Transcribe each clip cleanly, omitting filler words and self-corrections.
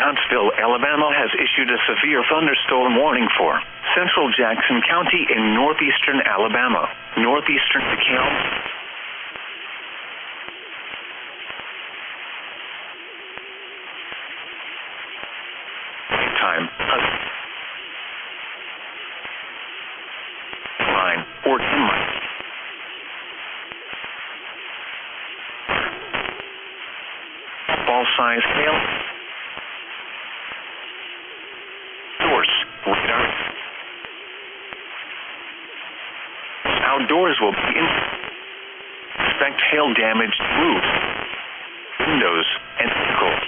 Huntsville, Alabama has issued a severe thunderstorm warning for central Jackson County in northeastern Alabama, northeastern DeKalb, time, line, or 10 miles. Ball size hail. Source, radar. Outdoors will be in. Expect hail damaged roofs, windows, and vehicles.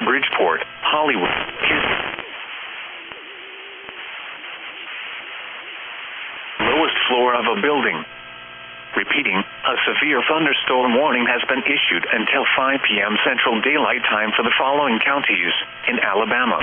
Bridgeport, Hollywood, lowest floor of a building. Repeating, a severe thunderstorm warning has been issued until 5 p.m. Central Daylight Time for the following counties in Alabama.